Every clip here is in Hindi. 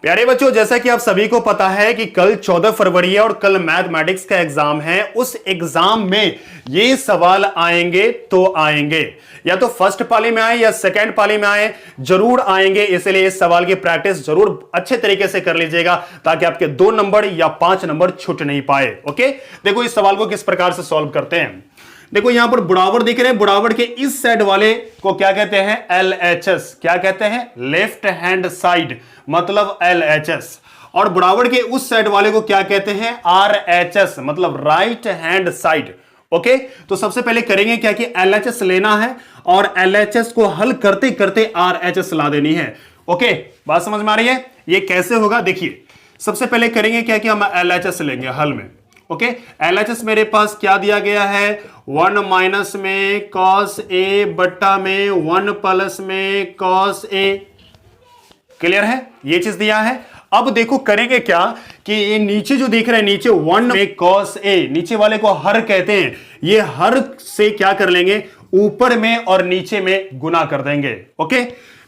प्यारे बच्चों, जैसा कि आप सभी को पता है कि कल 14 फरवरी है और कल मैथमेटिक्स का एग्जाम है। उस एग्जाम में ये सवाल आएंगे तो आएंगे, या तो फर्स्ट पाली में आए या सेकंड पाली में आए, जरूर आएंगे। इसलिए इस सवाल की प्रैक्टिस जरूर अच्छे तरीके से कर लीजिएगा ताकि आपके 2 नंबर या 5 नंबर छूट नहीं पाए। ओके, देखो इस सवाल को किस प्रकार से सॉल्व करते हैं। देखो यहां पर बुढ़ावर दिख रहे हैं, बुढ़ावर के इस साइड वाले को क्या कहते हैं? LHS। क्या कहते हैं? लेफ्ट हैंड साइड, मतलब LHS। और बुढ़ावर के उस साइड वाले को क्या कहते हैं? RHS, मतलब राइट हैंड साइड। ओके, तो सबसे पहले करेंगे क्या कि LHS लेना है और LHS को हल करते करते RHS ला देनी है। ओके, बात समझ में आ रही है? ये कैसे होगा देखिए। सबसे पहले करेंगे क्या कि हम LHS लेंगे हल में। ओके, LHS मेरे पास क्या दिया गया है? 1 माइनस में cos A बट्टा में 1 प्लस में cos A। क्लियर है? ये चीज दिया है। अब देखो करेंगे क्या कि ये नीचे जो देख रहे हैं, नीचे 1 में cos A, नीचे वाले को हर कहते हैं। ये हर से क्या कर लेंगे? ऊपर में और नीचे में गुना कर देंगे। ओके,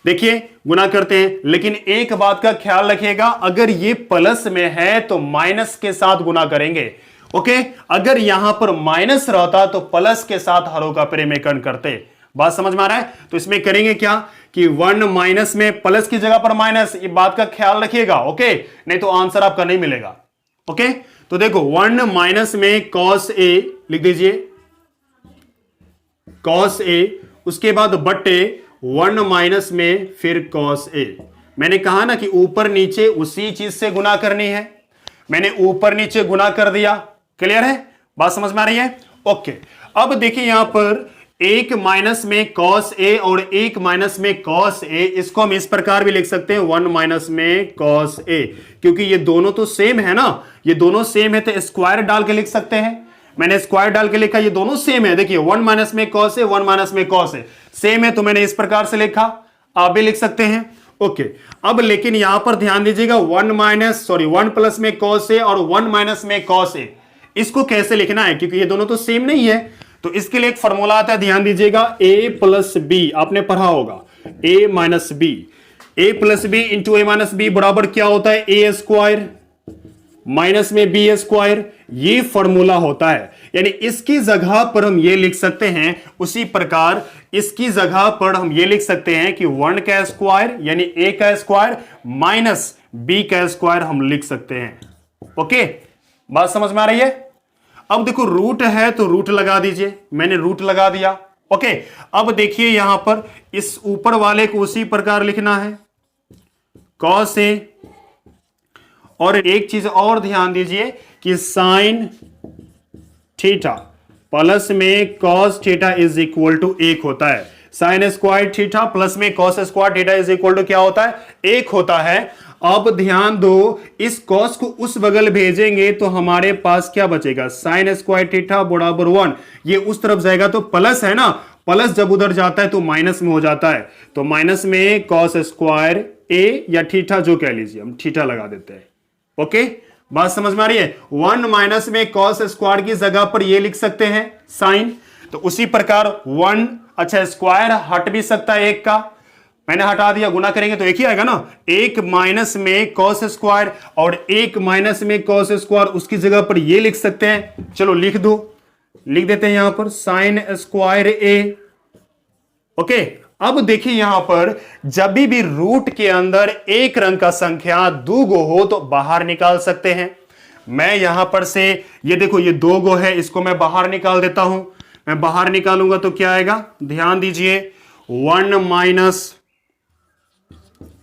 देखिए गुना करते हैं, लेकिन एक बात का ख्याल रखिएगा, अगर ये प्लस में है तो माइनस के साथ गुना करेंगे। ओके, अगर यहां पर माइनस रहता तो प्लस के साथ हरों का प्रेमीकरण करते। बात समझ में आ रहा है? तो इसमें करेंगे क्या कि 1 माइनस में प्लस की जगह पर माइनस, ये बात का ख्याल रखिएगा। ओके, नहीं तो आंसर आपका नहीं मिलेगा। ओके, तो देखो 1 माइनस में cos A लिख दीजिए, cos A, उसके बाद बट्टे 1 माइनस में फिर cos A। मैंने कहा ना कि ऊपर नीचे उसी चीज से गुना करनी है, मैंने ऊपर नीचे गुना कर दिया। क्लियर है? बात समझ में आ रही है? ओके, अब देखिए यहां पर 1 माइनस में cos A और 1 माइनस में cos A, इसको हम इस प्रकार भी लिख सकते हैं 1 माइनस में cos A, क्योंकि ये दोनों तो सेम है ना, ये दोनों सेम है तो स्क्वायर डाल के लिख सकते हैं। मैंने स्क्वायर डाल के लिखा, ये दोनों सेम है। देखिए 1 माइनस में cos A, 1 माइनस में cos A सेम है, तो मैंने इस प्रकार से लिखा, आप भी लिख सकते हैं। ओके, अब लेकिन यहां पर ध्यान दीजिएगा 1 प्लस में cos A और 1 माइनस में cos A, इसको कैसे लिखना है, क्योंकि ये दोनों तो सेम नहीं है। तो इसके लिए एक फॉर्मूला आता है, ध्यान दीजिएगा, a प्लस बी, आपने पढ़ा होगा a minus B, a plus B into a minus B बराबर क्या होता है? a स्क्वायर माइनस में b स्क्वायर। ये फॉर्मूला होता है, यानी इसकी जगह पर हम ये लिख सकते हैं, उसी प्रकार इसकी जगह पर हम ये लिख सकते हैं कि 1 का स्क्वायर यानी a का स्क्वायर माइनस b का स्क्वायर हम लिख सकते हैं। ओके, बात समझ में आ रही है? अब देखो रूट है तो रूट लगा दीजिए, मैंने रूट लगा दिया। ओके, अब देखिए यहां पर इस ऊपर वाले को उसी प्रकार लिखना है, cos A। और एक चीज और ध्यान दीजिए कि साइन थीटा प्लस में cos theta is equal to 1 होता है। साइन स्क्वायर थीटा प्लस में cos square theta is equal to क्या होता है? 1 होता है। अब ध्यान दो, इस cos को उस बगल भेजेंगे तो हमारे पास क्या बचेगा? साइन स्क्वायर थीटा बराबर 1। ये उस तरफ जाएगा तो प्लस है ना, प्लस जब उधर जाता है तो माइनस में हो जाता है, तो माइनस में cos स्क्वायर A या थीटा जो कह लीजिए, हम थीटा लगा देते हैं। ओके, बात समझ में आ रही है? 1 माइनस में cos स्क्वायर की जगह पर ये लिख सकते हैं साइन, तो उसी प्रकार 1, अच्छा स्क्वायर हट भी सकता है 1 का, मैंने हटा दिया, गुना करेंगे तो एक ही आएगा ना। 1 माइनस में cos स्क्वायर और 1 माइनस में cos स्क्वायर, उसकी जगह पर ये लिख सकते हैं। चलो लिख दो, लिख देते हैं यहां पर साइन स्क्वायर A। ओके, अब देखिए यहां पर जब भी रूट के अंदर एक रंग का संख्या 2 गो हो तो बाहर निकाल सकते हैं। मैं यहां पर से ये देखो ये 2 गो है, इसको मैं बाहर निकाल देता हूं। मैं बाहर निकालूंगा तो क्या आएगा? ध्यान दीजिए 1 माइनस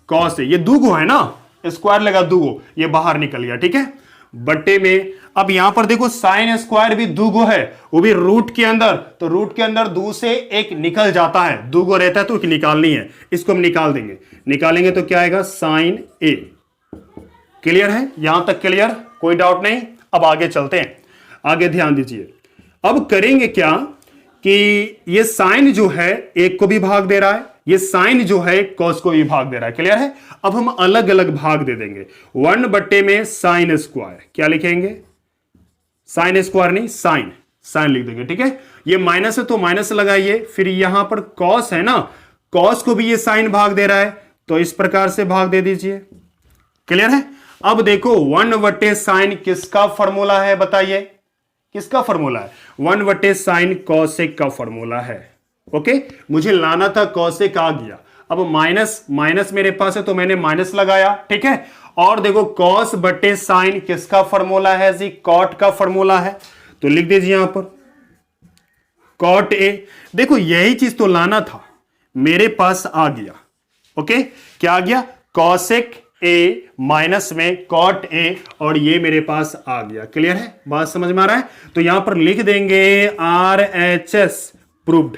cos A, ये 2 गो है ना, स्क्वायर लगा 2 गो, ये बाहर निकल गया। ठीक है, बट्टे में अब यहां पर देखो साइन स्क्वायर भी 2 गो है, वो भी रूट के अंदर, तो रूट के अंदर 2 से 1 निकल जाता है, 2 गो रहता है तो निकालनी है, इसको हम निकाल देंगे। निकालेंगे तो क्या आएगा? Sign A। क्लियर है? यहां तक क्लियर, कोई डाउट नहीं? अब आगे चलते हैं, आगे ध्यान दीजिए। अब करेंगे क्या कि ये साइन जो है 1 को भी भाग दे रहा है, ये साइन जो है cos को भी भाग दे रहा है। क्लियर है? अब हम अलग अलग भाग दे देंगे। 1 बट्टे में साइन स्क्वायर, क्या लिखेंगे? साइन स्क्वायर नहीं, साइन, साइन लिख देंगे। ठीक है, ये माइनस है तो माइनस लगाइए, फिर यहां पर cos है ना, cos को भी ये साइन भाग दे रहा है तो इस प्रकार से भाग दे दीजिए। क्लियर है? अब देखो 1/sin किसका फॉर्मूला है, बताइए किसका फॉर्मूला है? 1/sin cosec का फॉर्मूला है। ओके, मुझे लाना था cosec, आ गया। अब माइनस माइनस मेरे पास है तो मैंने माइनस लगाया, ठीक है। और देखो cos/sin किसका फॉर्मूला है जी? cot का फॉर्मूला है, तो लिख दीजिए यहां पर cot a। देखो यही चीज तो लाना था, मेरे पास आ गया। ओके, क्या आ गया? cosec a माइनस में cot a, और ये मेरे पास आ गया। क्लियर है? बात समझ में आ रहा है? तो यहां पर लिख देंगे RHS प्रूव्ड।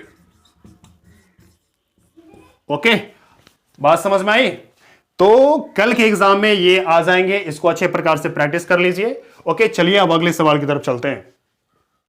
ओके, बात समझ में आई? तो कल के एग्जाम में ये आ जाएंगे, इसको अच्छे प्रकार से प्रैक्टिस कर लीजिए। ओके, चलिए अब अगले सवाल की तरफ चलते हैं।